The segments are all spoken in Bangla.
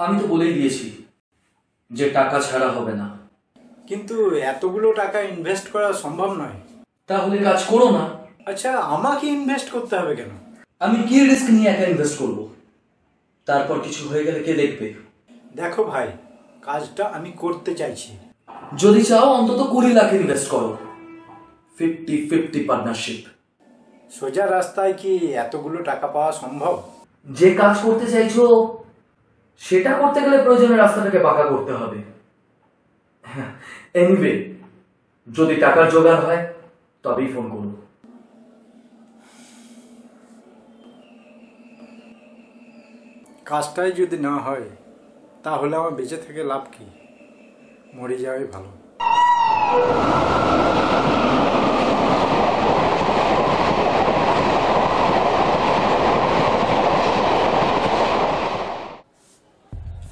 আমি তো বলেই দিয়েছি যে টাকা ছাড়া হবে না। কিন্তু এতগুলো টাকা ইনভেস্ট করা সম্ভব নয়। তাহলে কাজ করো না। আচ্ছা, আমাকে ইনভেস্ট করতে হবে কেন? আমি কি রিস্ক নিয়ে একা ইনভেস্ট করব? তারপর কিছু হয়ে গেলে কে দেখবে? দেখো ভাই, কাজটা আমি করতে চাইছি। যদি চাও অন্তত 20 লাখ ইনভেস্ট করো, 50-50 পার্টনারশিপ। সোজা রাস্তায় কি এতগুলো টাকা পাওয়া সম্ভব? যে কাজ করতে চাইছো সেটা করতে গেলে প্রয়োজনে রাস্তাটাকে পাকা করতে হবে। এনিওয়ে, যদি টাকার জোগাড় হয় তবেই ফোন করুন। কাজটাই যদি না হয় তাহলে আমার বেঁচে থেকে লাভ কি? মরে যাওয়াই ভালো।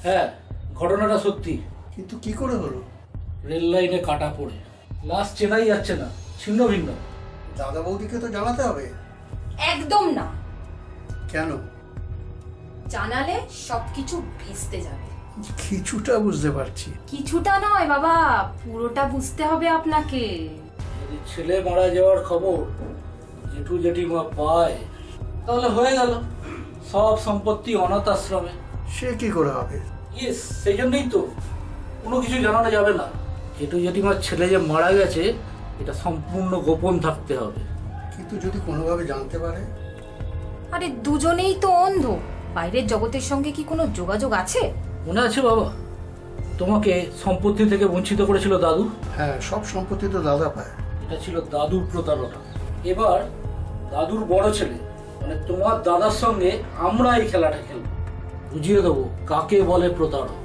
হ্যাঁ, ঘটনাটা সত্যি। কিন্তু কি করে হলো? রেল লাইনে কাটা পড়ে লাশ চেনাই যাচ্ছে না, ছিন্ন ভিন্ন। দাদা বৌদিকে তো জানাতে হবে। একদম না। কেন? জানালে সবকিছু ভেস্তে যাবে। কিছুটা বুঝতে পারছি। কিছুটা নয় বাবা, পুরোটা বুঝতে হবে আপনাকে। যদি ছেলে মারা যাওয়ার খবর জেঠু জেঠিমা পায় তাহলে হয়ে গেল, সব সম্পত্তি অনাথ আশ্রমে। সে কি করে হবে? ইয়েস, সেই জন্যই তো কোনো কিছু জানানো যাবে না। জেঠু জেঠিমার ছেলে যে মারা গেছে এটা সম্পূর্ণ গোপন থাকতে হবে। কিন্তু যদি কোনোভাবে জানতে পারে? আরে দুজনেই তো অন্ধ, বাইরের জগতের সঙ্গে কি কোনো যোগাযোগ আছে? মনে আছে বাবা, তোমাকে সম্পত্তি থেকে বঞ্চিত করেছিল দাদু? হ্যাঁ, সব সম্পত্তি তো দাদা পায়। এটা ছিল দাদুর প্রতারণা। এবার দাদুর বড় ছেলে মানে তোমার দাদার সঙ্গে আমরা এই খেলাটা খেলব। বুঝিয়ে দেবো কাকে বলে প্রতারক।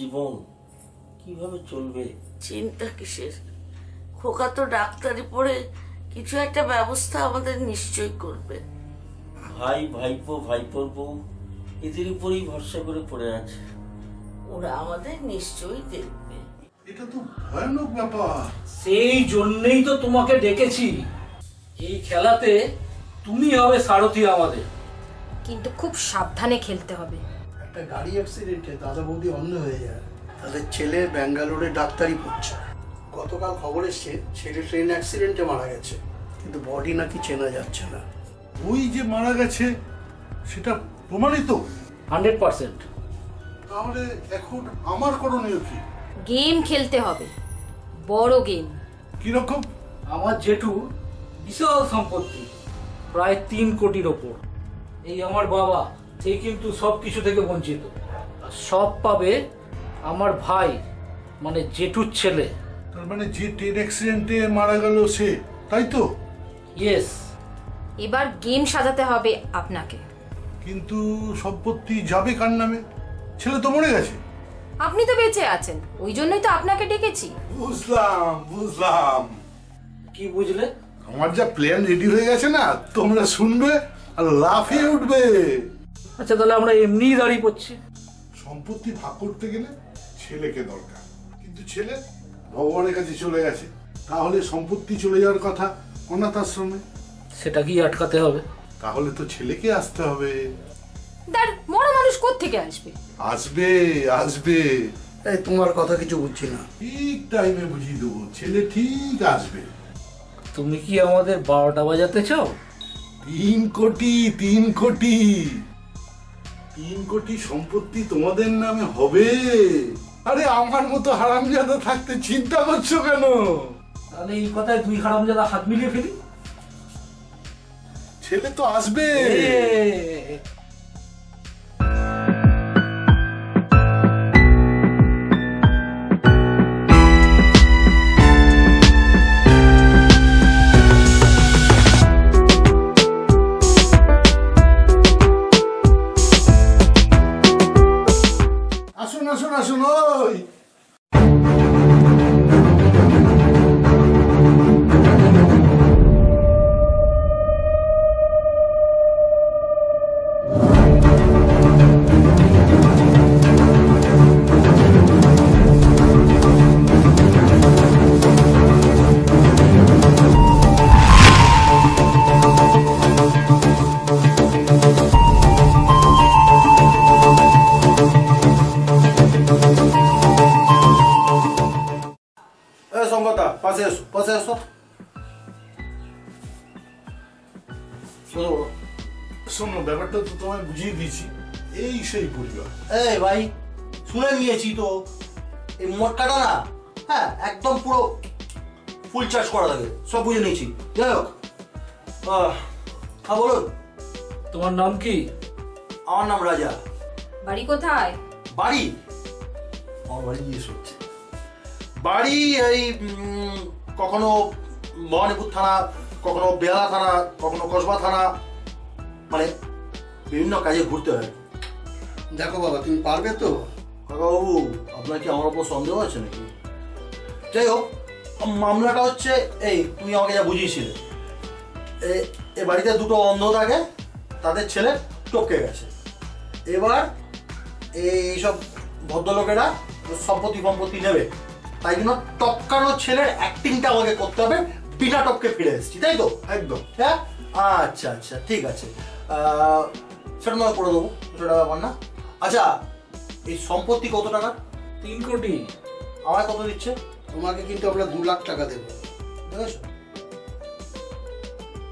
জীবন কিভাবে চলবে? চিন্তা কিসের? খোকা তো ডাক্তারি পড়ে কিছু একটা ব্যবস্থা আমাদের নিশ্চয় করবে। ভাই ভাইপো ভাইপোর বউ এদের উপরেই ভরসা করে পড়ে আছে, ওরা আমাদের নিশ্চয়ই দেখবে। এটা তো ভয়ানক ব্যাপার। সেই জন্যই তো তোমাকে ডেকেছি। এই খেলাতে তুমি হবে সারথি আমাদের। কিন্তু খুব সাবধানে খেলতে হবে। একটা গাড়ি অ্যাক্সিডেন্টে দাদা বৌদি অন্ধ হয়ে যায়। তাদের ছেলে ব্যাঙ্গালোরে ডাক্তারি পড়ছে। গতকাল খবর এসছে ছেলে ট্রেন অ্যাক্সিডেন্টে মারা গেছে, কিন্তু বডি নাকি চেনা যাচ্ছে না। ওই যে মারা গেছে সেটা প্রমাণিত? 100%। তাহলে এখন আমার করণীয় কি? গেম খেলতে হবে, বড় গেম। কিরকম? আমার জেঠু বিশাল সম্পত্তি, প্রায় 3 কোটির ওপর। এই আমার বাবা, সে কিন্তু সব কিছু থেকে বঞ্চিত। আর সব পাবে আমার ভাই মানে জেঠুর ছেলে। তার মানে যে ট্রেন অ্যাক্সিডেন্টে মারা গেল সে, তাই তো? ইয়েস। এবার গেম সাজাতে হবে আপনাকে। কিন্তু সম্পত্তি যাবে কার নামে? ছেলে তো মরে গেছে। আপনি তো বেঁচে আছেন, ওই জন্যই তো আপনাকে ডেকেছি। বুঝলাম বুঝলাম। কি বুঝলে? আমার যা প্ল্যান রেডি হয়ে গেছে না, তোমরা শুনবে আর লাফিয়ে উঠবে। আচ্ছা, তাহলে আমরা এমনিই দাঁড়িয়ে পড়ছি। সম্পত্তি ভাগ করতে গেলে ছেলেকে দরকার, কিন্তু ছেলে ভগবানের কাছে চলে গেছে। তাহলে সম্পত্তি চলে যাওয়ার কথা অনাথ আশ্রমে, সেটা কি আটকাতে হবে? তাহলে তো ছেলেকে আসতে হবে। তার বড় মানুষ কোত্থেকে আসবে? আসবে আসবে। এই তোমার কথা কিছু বুঝছি না। ঠিক টাইমে বুঝিয়ে দেবো, ছেলে ঠিক আসবে। তুমি কি আমাদের 12টা বাজাতে চাও? 3 কোটি 3 কোটি 3 কোটি সম্পত্তি তোমাদের নামে হবে। আরে আমার মতো হারামজাদা থাকতে চিন্তা করছো কেন? তাহলে এই কথায় 2 হারামজাদা হাত মিলিয়ে ফেলি। ছেলে তো আসবে। সঙ্গতা পাশে এসো, পাশে এসো। শোনো, ব্যাপারটা তো তোমায় বুঝিয়ে দিয়েছি, এই সেই পরিবার। এই ভাই, শুনে নিয়েছি তো, এই মোটকাটা না, হ্যাঁ একদম পুরো ফুল চার্জ করা থাকে, সব বুঝে নিয়েছি। যাই হোক, হ্যাঁ বলুন। তোমার নাম কি? আমার নাম রাজা। বাড়ি কোথায়? বাড়ি? আমার বাড়ি জিজ্ঞেস হচ্ছে। বাড়ি এই কখনো ভবানীপুর থানা, কখনো বেহালা থানা, কখনো কসবা থানা, মানে বিভিন্ন কাজে ঘুরতে হয়। দেখো বাবা, তুমি পারবে তো? কাকাবাবু, আপনার কি আমার ওপর সন্দেহ আছে নাকি? যাই হোক, মামলাটা হচ্ছে এই, তুমি আমাকে যা বুঝিয়েছিলে, এ বাড়িতে দুটো অন্ধ থাকে, তাদের ছেলে টপকে গেছে। এবার এইসব ভদ্রলোকেরা সম্পত্তি নেবে, তাই জন্য টপকানো ছেলের অ্যাক্টিংটা আমাকে করতে হবে, বিনা টপকে ফিরে এসেছি, তাই তো? একদম। হ্যাঁ, আচ্ছা আচ্ছা, ঠিক আছে, সেটা নয় করে দেবো, সেটা ব্যাপার না। আচ্ছা, এই সম্পত্তি কত টাকা? 3 কোটি। আমায় কত দিচ্ছে? তোমাকে কিন্তু আমরা 2 লাখ টাকা দেবো, ঠিক আছে?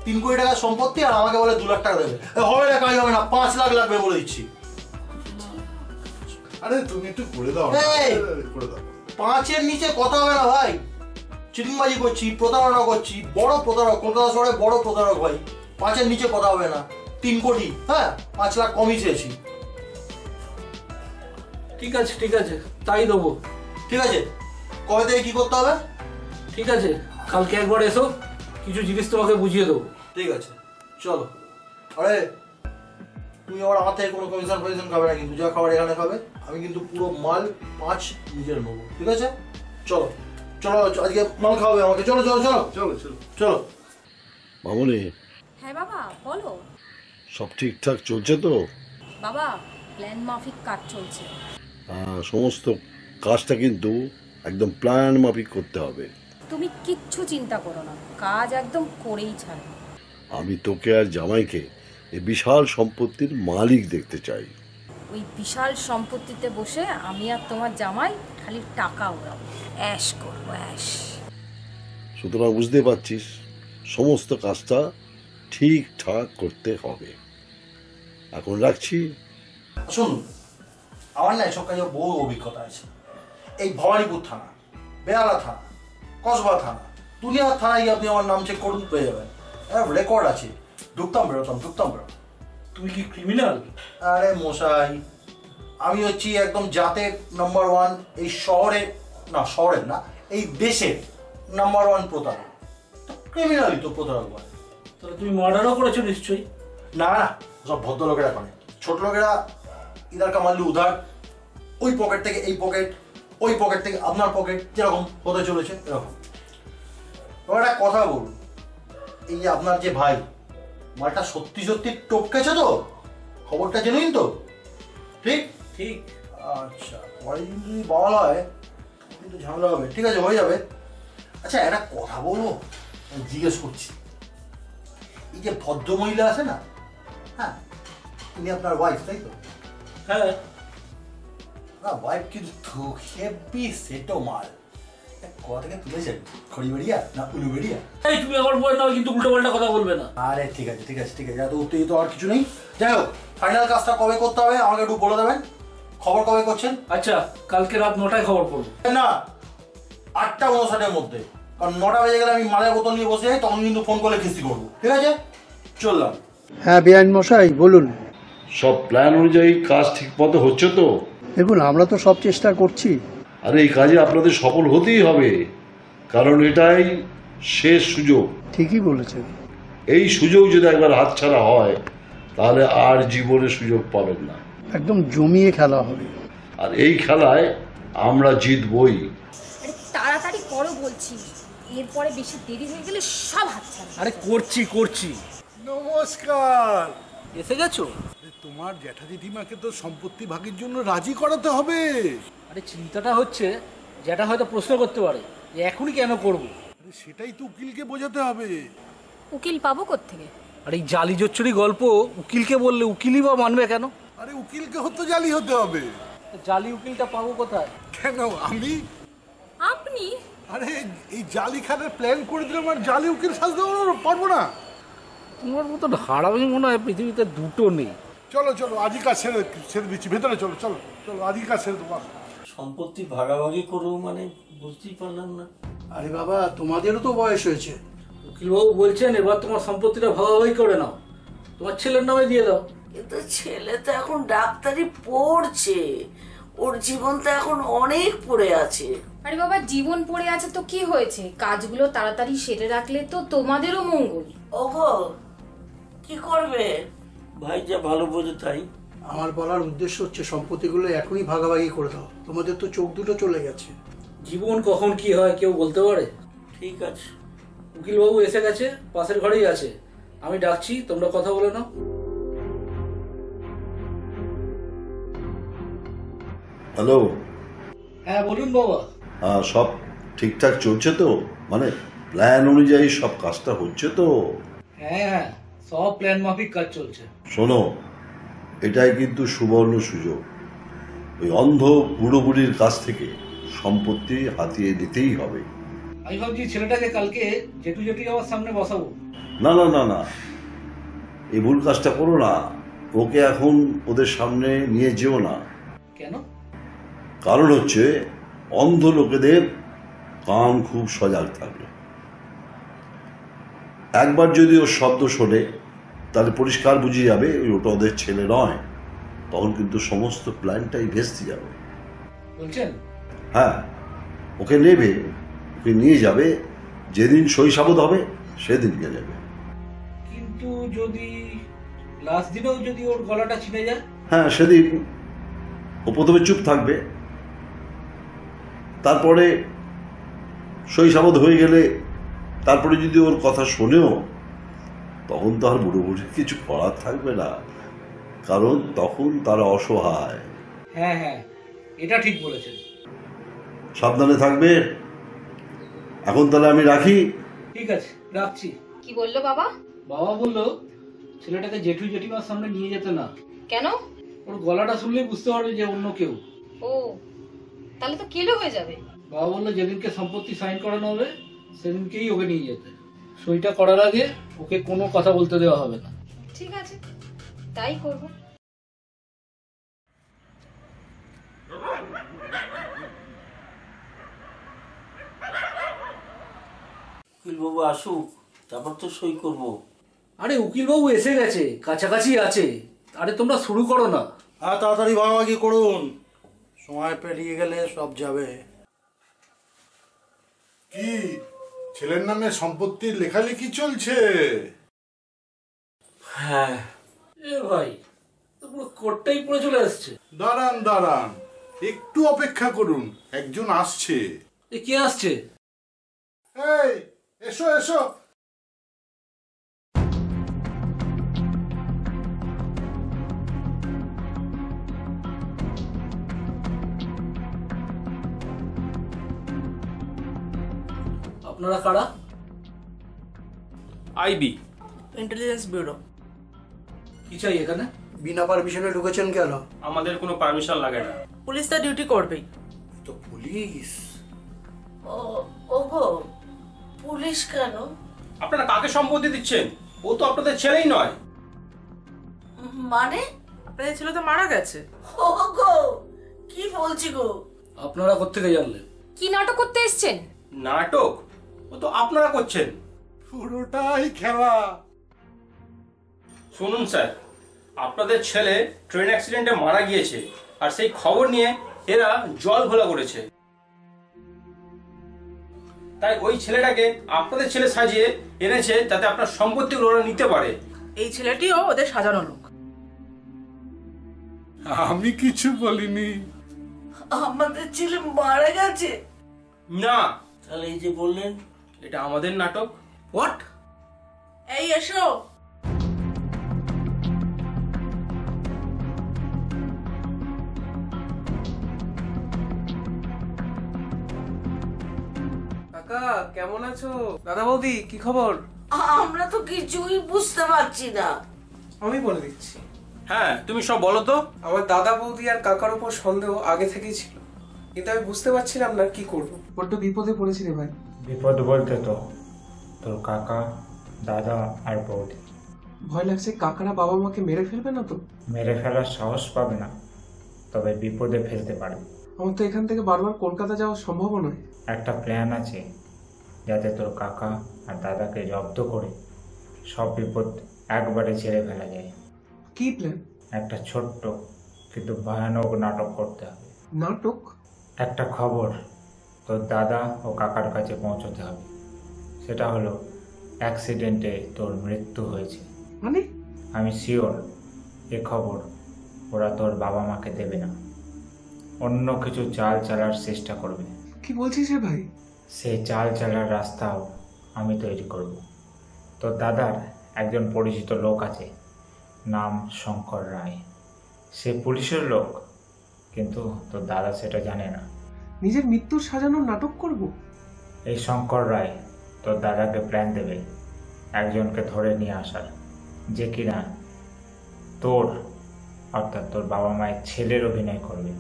3 কোটি টাকা সম্পত্তি, আর আমাকে বলে 2 লাখ টাকা দেবে। হবে না, কাজ হবে না, 5 লাখ লাগবে বলে দিচ্ছি। আরে তুমি একটু করে দাও না, এই! করে দাও। 5-এর নিচে কথা হবে না ভাই, চিটিংবাজি করছি, প্রতারণা করছি, বড় প্রতারক, কলকাতা শহরে বড় প্রতারক ভাই। 5-এর নিচে কথা হবে না। 3 কোটি, হ্যাঁ 5 লাখ কমই চেয়েছি। ঠিক আছে ঠিক আছে, তাই দেবো। ঠিক আছে, কবে থেকে কি করতে হবে? ঠিক আছে, কালকে একবার এসো, কিছু জিনিস তোমাকে বুঝিয়ে দেবো। ঠিক আছে, চলো। আরে তুমি আবার আমার থেকে কোনো কমিশন খাবে না কিন্তু, যা খাবার এখানে খাবে। আমি কিন্তু পুরো মাল 5 নিজের নেবো, ঠিক আছে? চলো চলো, আজকে মাল খাওয়াবে আমাকে। চলো চলো চলো চলো চলো। চলো। মামনি, হ্যাঁ বাবা বলো। সব ঠিকঠাক চলছে তো? বাবা, প্ল্যান মাফিক কাজ চলছে। সমস্ত কাজটা কিন্তু একদম প্ল্যান মাফিক করতে হবে। তুমি কিচ্ছু চিন্তা করো না, কাজ একদম করেই ছাড়ো। আমি তোকে আর জামাইকে এই বিশাল সম্পত্তির মালিক দেখতে চাই। ওই বিশাল সম্পত্তিতে বসে আমি আর তোমার জামাই খালি টাকা ওড়াবো, অ্যাশ করবো, অ্যাশ। সুতরাং বুঝতে পারছিস, সমস্ত কাজটা ঠিকঠাক করতে হবে। এখন রাখছি। শুনুন, আমার না এসব কাজে বহু অভিজ্ঞতা আছে। এই ভবানীপুর থানা, বেহালা থানা, কসবা থানা, দুনিয়ার থানায় গিয়ে আপনি আমার নাম চেক করুন, পেয়ে যাবেন। রেকর্ড আছে, ঢুকতাম বেরোতাম। তুমি কি ক্রিমিনাল? আরে মশাই, আমি হচ্ছি একদম জাতের নাম্বার 1, এই শহরের না, এই দেশের নাম্বার 1 প্রতারক। ক্রিমিনালই তো প্রতারক বলে। তাহলে তুমি মার্ডারও করেছো নিশ্চয়ই? না না, সব ভদ্রলোকেরা করে। ছোট লোকেরা ইধার কামাল্লি উধার, ওই পকেট থেকে এই পকেট, ওই পকেট থেকে আপনার পকেট, যেরকম হতে চলেছে এরকম। একটা কথা বলুন, এই যে আপনার যে ভাই, মালটা সত্যি সত্যি টপকেছে তো? খবরটা জেনুইন তো? ঠিক ঠিক। আচ্ছা, পরে যদি বলা হয় কিন্তু ঝামেলা হবে। ঠিক আছে, হয়ে যাবে। আচ্ছা, একটা কথা বলবো, জিজ্ঞেস করছি। এই যে ভদ্রমহিলা আছে না, হ্যাঁ, উনি আপনার ওয়াইফ তাই তো? হ্যাঁ। না, ওয়াইফ কিন্তু হেভি সেটো মাল। কোথা থেকে তুলেছেন? খড়িবেড়িয়া না উলুবেড়িয়া? এই তুমি আমার বউয়ের নামে কিন্তু উল্টো পাল্টা কথা বলবে না। আরে ঠিক আছে ঠিক আছে ঠিক আছে, এত উত্তেজিত আর কিছু নেই। যাই হোক, ফাইনাল কাজটা কবে করতে হবে আমাকে একটু বলে দেবেন। খবর কবে করছেন? আচ্ছা, কালকে রাত 9টায় খবর করবো। না, 8:59-এর মধ্যে, কারণ 9টা বেজে গেলে আমি মালের বোতল নিয়ে বসে যাই, তখন কিন্তু ফোন করলে কিস্তি করবো। ঠিক আছে, চললাম। হ্যাঁ বেআইন মশাই বলুন। সব প্ল্যান অনুযায়ী কাজ ঠিক মতো হচ্ছে তো? দেখুন, আমরা তো সব চেষ্টা করছি। আরে এই কাজে আপনাদের সফল হতেই হবে, কারণ এটাই শেষ সুযোগ। ঠিকই বলেছেন। এই সুযোগ যদি একবার হাতছাড়া হয়, তাহলে আর জীবনে সুযোগ পাবেন না। একদম জমিয়ে খেলা হবে। আর এই খেলায় আমরা জিতবই। আরে তাড়াতাড়ি করো বলছি, এরপরে বেশি দেরি হয়ে গেলে সব হাতছাড়া। আরে করছি। নমস্কার। এসে গেছো? তোমার জ্যাঠা জেঠিমাকে তো সম্পত্তি ভাগের জন্য রাজি করাতে হবে। আরে চিন্তাটা হচ্ছে, যেটা হয়তো প্রশ্ন করতে পারে যে এখনই কেন করবো। আরে সেটাই তো উকিলকে বোঝাতে হবে। উকিল পাবো কোত্থেকে? আর এই জালি জচ্চুরি গল্প উকিলকে বললে উকিলই বা মানবে কেন? আরে উকিলকে হতো জালি হতে হবে। জালি উকিলটা পাবো কোথায়? কেন আমি? আপনি? আরে এই জালি খানের প্ল্যান করে দিলাম আর জালি উকিল সাজতে পারবো না। তোমার মতন হারামি মনে হয় পৃথিবীতে দুটো নেই। চলো চলো আজই কাজ ছেড়ে দিচ্ছি, ভেতরে চলো চলো চলো আজই কাজ ছেড়ে দেবো। সম্পত্তি ভাগাভাগি করবো মানে বুঝতেই পারলাম না। আরে বাবা, তোমাদেরও তো বয়স হয়েছে। উকিলবাবু বলছেন এবার তোমার সম্পত্তিটা ভাগাভাগি করে নাও, তোমার ছেলের নামে দিয়ে দাও। কিন্তু ছেলে তো এখন ডাক্তারি পড়ছে, ওর জীবন তো এখন অনেক পড়ে আছে। আরে বাবা, জীবন পড়ে আছে তো কি হয়েছে, কাজগুলো তাড়াতাড়ি সেরে রাখলে তো তোমাদেরও মঙ্গল। ওগো কি করবে? ভাই যা ভালো বোঝে তাই। আমার বলার উদ্দেশ্য হচ্ছে সম্পত্তিগুলো এখনই ভাগাভাগি করে দাও, তোমাদের তো চোখ দুটো চলে গেছে। জীবন কখন কি হয় কেউ বলতে পারে? ঠিক আছে। উকিলবাবু এসে গেছে, পাশের ঘরেই আছে, আমি ডাকছি, তোমরা কথা বলে নাও। হ্যালো। হ্যাঁ বলুন বাবা। সব ঠিকঠাক চলছে তো? মানে প্ল্যান অনুযায়ী সব কাজটা হচ্ছে তো? হ্যাঁ হ্যাঁ, সব প্ল্যান মাফিক কাজ চলছে। শোনো, এটাই কিন্তু সুবর্ণ সুযোগ। ওই অন্ধ বুড়ো বুড়ির কাছ থেকে সম্পত্তি হাতিয়ে নিতেই হবে। আমি ভাবছি ছেলেটাকে কালকে জেঠু জেঠু আমার সামনে বসাবো। না না না না, এই ভুল কাজটা করো না। ওকে এখন ওদের সামনে নিয়ে যেও না। কেন? কারণ হচ্ছে অন্ধ লোকেদের কান খুব সজাগ থাকবে। একবার যদি ওর শব্দ শোনে তাহলে পরিষ্কার বুঝে যাবে ওটা ওদের ছেলে নয়। তখন কিন্তু সমস্ত প্ল্যানটাই ভেস্তে যাবে। বলছেন? হ্যাঁ, ওকে নেবে, ওকে নিয়ে যাবে, যেদিন শৈশাবদ হবে সেদিনকে নেবে। কিন্তু যদি লাস্ট দিনেও যদি ওর গলাটা ছিঁড়ে যায়? হ্যাঁ, সেদিন ও প্রথমে চুপ থাকবে, তারপরে শৈশাবদ হয়ে গেলে তারপরে যদি ওর কথা শোনেও তখন তো আর বুড়ো বুড়ি কিছু করার থাকবে না, কারণ তখন তারা অসহায়। হ্যাঁ হ্যাঁ, এটা ঠিক বলেছেন। সাবধানে থাকবে। এখন তাহলে আমি রাখি। ঠিক আছে, রাখছি। কি বললো বাবা? বাবা বললো ছেলেটাকে জেঠু জেঠিমার সামনে নিয়ে যেতে না। কেন? ওর গলাটা শুনলেই বুঝতে পারবে যে অন্য কেউ। ও, তাহলে তো কেলো হয়ে যাবে। বাবা বললো যেদিনকে সম্পত্তি সাইন করানো হবে সেদিনকেই ওকে নিয়ে যেতে। সইটা করার আগে ওকে কোনো কথা বলতে দেওয়া হবে না। ঠিক আছে, তাই করবো। উকিলবাবু আসুক, তারপর তো সই করবো। আরে উকিলবাবু এসে গেছে, কাছাকাছি আছে। আরে তোমরা শুরু করো না। হ্যাঁ, তাড়াতাড়ি ভাগাভাগি করুন, সময় পেরিয়ে গেলে সব যাবে। কি ছেলের নামে সম্পত্তির লেখালেখি চলছে? হ্যাঁ। এ ভাই, তো পুরো কোর্টটাই পড়ে চলে আসছে। দাঁড়ান দাঁড়ান, একটু অপেক্ষা করুন, একজন আসছে। এ কে আসছে? এই এসো এসো। আপনারা কারা? IB, intelligence bureau. কি চাই এখানে? বিনা পারমিশনে ঢুকেছেন কেন? আমাদের কোনো পারমিশন লাগে না। পুলিশ তার ডিউটি করবেই। তো পুলিশ? ওগো পুলিশ কেন? আপনারা কাকে সম্পত্তি দিচ্ছেন? ও তো আপনাদের ছেলেই নয়। মানে? আপনাদের ছেলে তো মারা গেছে। ওগো কি বলছি গো? আপনারা কোত্থেকে জানলেন? কি নাটক করতে এসছেন? নাটক ও তো আপনারা করছেন। পুরোটাই খেলা। শুনুন স্যার, আপনাদের ছেলে ট্রেন অ্যাক্সিডেন্টে মারা গিয়েছে, আর সেই খবর নিয়ে এরা জল ঘোলা করেছে। তাই ওই ছেলেটাকে আপনাদের ছেলে সাজিয়ে এনেছে যাতে আপনার সম্পত্তিগুলো ওরা নিতে পারে। এই ছেলেটিও ওদের সাজানো লোক। আমি কিছু বলিনি। আমাদের ছেলে মারা গেছে? না। তাহলে এই যে বললেন এটা আমাদের নাটক। হোয়াট? এই এসো। কাকা কেমন আছো? দাদা বৌদি কি খবর? আমরা তো কিছুই বুঝতে পারছি না। আমি বলে দিচ্ছি। হ্যাঁ, তুমি সব বলো তো। আমার দাদা বৌদি আর কাকার উপর সন্দেহ আগে থেকেই ছিল। কিন্তু আমি বুঝতে পারছিলাম না কি করবো। বড্ড বিপদে পড়েছি রে ভাই। বিপদ বলতে তো তোর কাকা, দাদা আর বৌদি। ভয় লাগছে কাকারা বাবা মাকে মেরে ফেলবে না তো? মেরে ফেলার সাহস পাবে না, তবে বিপদে ফেলতে পারে। আমার তো এখান থেকে বারবার কলকাতা যাওয়া সম্ভব নয়। একটা প্ল্যান আছে যাতে তোর কাকা আর দাদাকে জব্দ করে সব বিপদ একবারে ছেড়ে ফেলা যায়। কি প্ল্যান? একটা ছোট্ট কিন্তু ভয়ানক নাটক করতে হবে। নাটক? একটা খবর তোর দাদা ও কাকার কাছে পৌঁছতে হবে। সেটা হলো অ্যাক্সিডেন্টে তোর মৃত্যু হয়েছে। মানে? আমি শিওর এ খবর ওরা তোর বাবা মাকে দেবে না, অন্য কিছু চাল চালার চেষ্টা করবে। কি বলছিস রে ভাই? সেই চাল চালার রাস্তাও আমি তৈরি করব। তোর দাদার একজন পরিচিত লোক আছে, নাম শঙ্কর রায়। সে পুলিশের লোক, কিন্তু তোর দাদা সেটা জানে না। নিজের মৃত্যুর সাজানোর নাটক করব? এই শঙ্কর রায় তোর দাদাকে প্ল্যান দেবে একজনকে ধরে নিয়ে আসার, যে কিনা তোর অর্থাৎ তোর বাবা মায়ের ছেলের অভিনয় করবে।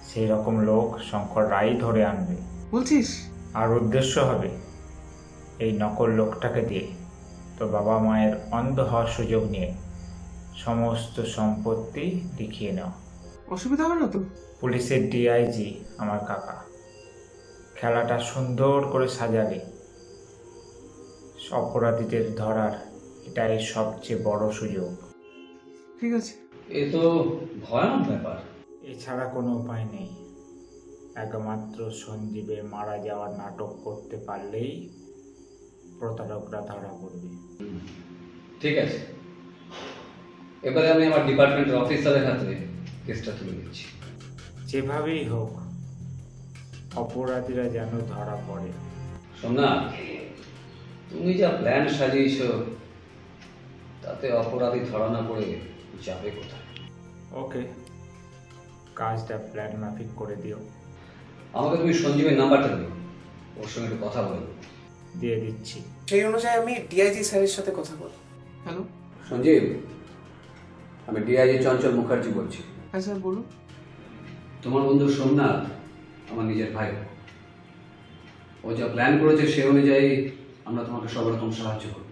সেই রকম লোক শঙ্কর রায় ধরে আনবে। বলছিস? আর উদ্দেশ্য হবে এই নকল লোকটাকে দিয়ে তোর বাবা মায়ের অন্ধ হওয়ার সুযোগ নিয়ে সমস্ত সম্পত্তি লিখিয়ে নেওয়া। অসুবিধা হবে না তো? পুলিশের ডিআইজি আমার কাকা। খেলাটা সুন্দর করে সাজালে অপরাধীদের ধরার এটাই সবচেয়ে বড় সুযোগ। ঠিক আছে। এ তো ভয়ানক ব্যাপার। এছাড়া কোনো উপায় নেই। একমাত্র সঞ্জীবের মারা যাওয়ার নাটক করতে পারলেই প্রতারকরা ধরা পড়বে। ঠিক আছে, এবারে আমি আমার ডিপার্টমেন্টের অফিসারের হাতে কেসটা তুলে দিচ্ছি। যেভাবেই হোক অপরাধীরা যেন ধরা পড়ে। সোমনাথ, তুমি যা প্ল্যান সাজিয়েছ তাতে অপরাধী ধরা না পড়ে যাবে কোথায়? ওকে, কাজটা প্ল্যান মাফিক করে দিও। আমাকে তুমি সঞ্জীবের নাম্বারটা দিও, ওর সঙ্গে একটু কথা বলবো। দিয়ে দিচ্ছি। সেই অনুযায়ী আমি ডিআইজি স্যারের সাথে কথা বলব। হ্যালো সঞ্জীব, আমি ডিআইজি চঞ্চল মুখার্জি বলছি। হ্যাঁ স্যার বলুন। তোমার বন্ধু সোমনাথ আমার নিজের ভাই। ও যা প্ল্যান করেছে সে অনুযায়ী আমরা তোমাকে সব রকম সাহায্য করব।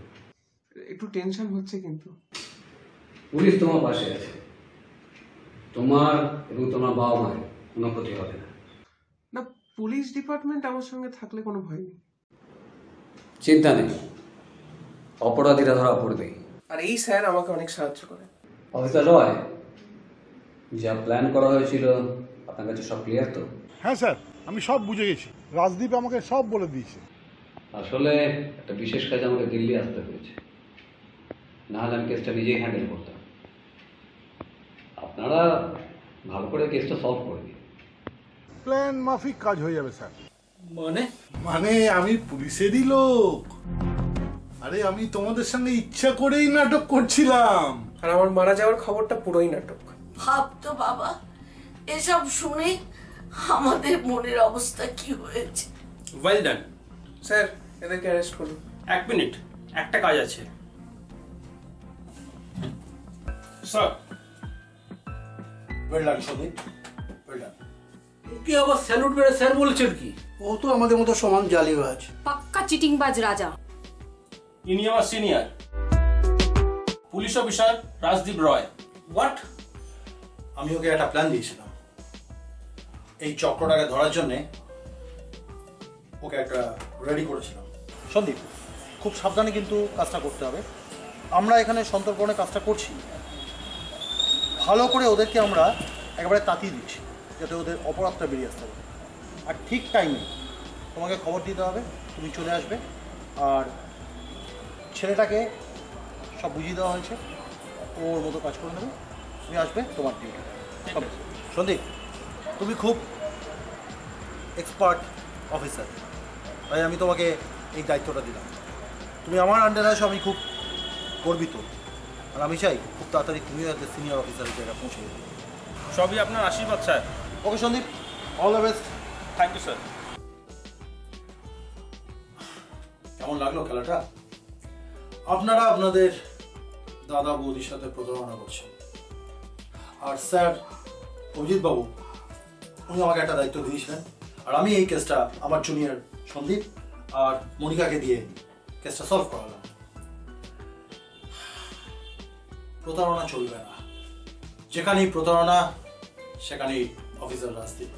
একটু টেনশন হচ্ছে, কিন্তু পুলিশ তোমার পাশে আছে। তোমার এবং তোমার বাবা মায়ের কোনো ক্ষতি হবে না। না, পুলিশ ডিপার্টমেন্ট আমার সঙ্গে থাকলে কোনো ভয় নেই। চিন্তা নেই, অপরাধীরা ধরা পড়বেই। আর এই স্যার আমাকে অনেক সাহায্য করে। অফিসার রয়, যা প্ল্যান করা হয়েছিল আপনার কাছে সব ক্লিয়ার তো? হ্যাঁ স্যার, আমি সব বুঝে গেছি। রাজদীপ আমাকে সব বলে দিয়েছে। আসলে একটা বিশেষ কাজে আমাকে দিল্লি আসতে হয়েছে, নাহলে আমি কেসটা নিজেই হ্যান্ডেল করতাম। আপনারা ভালো করে কেসটা সলভ করে দিন। প্ল্যান মাফিক কাজ হয়ে যাবে স্যার। মানে আমি পুলিশেরই লোক। আরে আমি তোমাদের সঙ্গে ইচ্ছা করেই নাটক করছিলাম। আর আমার মারা যাওয়ার খবরটা পুরোই নাটক। ভাবতো বাবা, এসব শুনে আমাদের মনের অবস্থা কি হয়েছে। ওয়েল ডান স্যার, এদেরকে অ্যারেস্ট করুন। 1 মিনিট, একটা কাজ আছে। Sir, well done Sandeep, well done. কি আবার স্যালুট মেরে স্যার বলছেন কি? ও তো আমাদের মতো সমান জালিবাজ। পাক্কা চিটিংবাজ রাজা। ইনি আমার senior police officer Rajdeep Roy. What? আমি ওকে একটা প্ল্যান দিয়েছিলাম এই চক্রটাকে ধরার জন্যে। ওকে একটা রেডি করেছিলাম। সন্দীপ, খুব সাবধানে কিন্তু কাজটা করতে হবে। আমরা এখানে সন্তর্পণে কাজটা করছি, ভালো করে ওদেরকে আমরা একেবারে তাতিয়ে দিচ্ছি যাতে ওদের অপরাধটা বেরিয়ে আসতে পারে। আর ঠিক টাইমে তোমাকে খবর দিতে হবে, তুমি চলে আসবে। আর ছেলেটাকে সব বুঝিয়ে দেওয়া হয়েছে, ওর মতো কাজ করে নেবে। তুমি আসবে, তোমার ডিউটি। সন্দীপ, তুমি খুব এক্সপার্ট অফিসার, তাই আমি তোমাকে এই দায়িত্বটা দিলাম। তুমি আমার আন্ডারে আসো, আমি খুব গর্বিত। আর আমি চাই খুব তাড়াতাড়ি তুমিও একটা সিনিয়র অফিসারের জায়গায় পৌঁছে দেবে। সবই আপনার আশীর্বাদ sir. Okay Sandeep, all the best. Thank you sir. কেমন লাগলো খেলাটা? আপনারা আপনাদের দাদা বৌদির সাথে প্রতারণা করছেন, আর স্যার অভিজিৎ বাবু উনি আমাকে একটা দায়িত্ব দিয়েছিলেন, আর আমি এই কেসটা আমার জুনিয়র সন্দীপ আর মনিকাকে দিয়ে কেসটা সলভ করালাম। প্রতারণা চলবে না, যেখানেই প্রতারণা সেখানেই অফিসার রাজদীপ।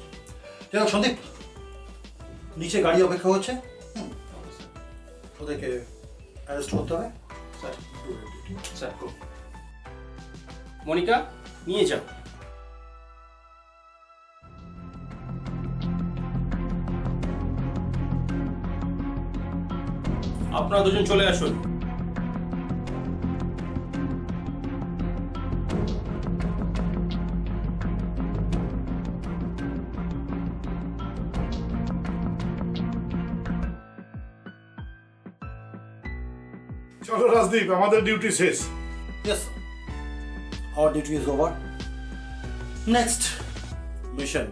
যাই হোক সন্দীপ, নিচে গাড়ি অপেক্ষা হচ্ছে, ওদেরকে অ্যারেস্ট করতে হবে। স্যার, মনিকা নিয়ে যাও। আপনারা দুজন চলে আসুন। চলো রাজদীপ, আমাদের ডিউটি শেষ। Yes, our duty is over. Next mission.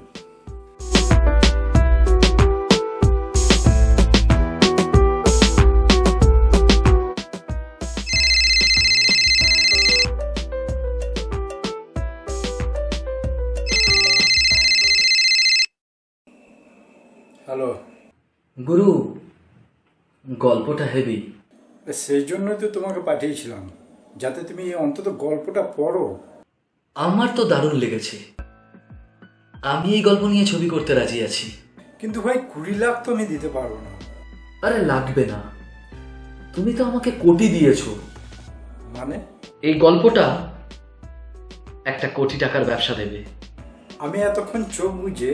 Hello গুরু, গল্পটা হেভি। সেই জন্যই তো তোমাকে পাঠিয়েছিলাম, যাতে তুমি অন্তত গল্পটা পড়ো। আমার তো দারুণ লেগেছে, আমি এই গল্প নিয়ে ছবি করতে রাজি আছি। কিন্তু ভাই 20 লাখ তো আমি দিতে পারবো না। আরে লাগবে না, তুমি তো আমাকে কোটি দিয়েছো। মানে? এই গল্পটা একটা কোটি টাকার ব্যবসা দেবে। আমি এতক্ষণ চোখ বুঝে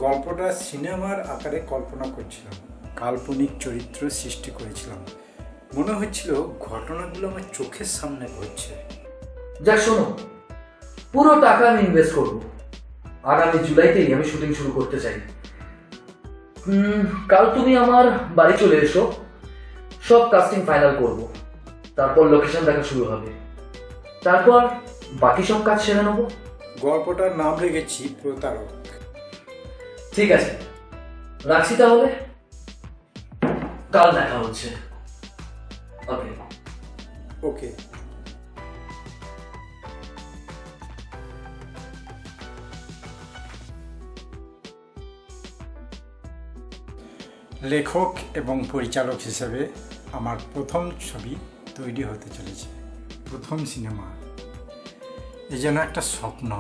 গল্পটা সিনেমার আকারে কল্পনা করছিলাম, কাল্পনিক চরিত্র সৃষ্টি করেছিলাম। মনে হচ্ছিল ঘটনাগুলো আমার চোখের সামনে ঘটছে। যা শোনো, পুরো টাকা আমি ইনভেস্ট করবো। আগামী জুলাইতেই আমি শুটিং শুরু করতে চাই। কাল তুমি আমার বাড়ি চলে এসো, সব কাস্টিং ফাইনাল করব, তারপর লোকেশন দেখা শুরু হবে, তারপর বাকি সব কাজ সেরে নেবো। গল্পটার নাম রেখেছি প্রতারক। ঠিক আছে, রাখছি তাহলে, কাল দেখা হচ্ছে। ওকে ওকে। লেখক এবং পরিচালক হিসেবে আমার প্রথম ছবি তৈরি হতে চলেছে, প্রথম সিনেমা। এ যেন একটা স্বপ্ন।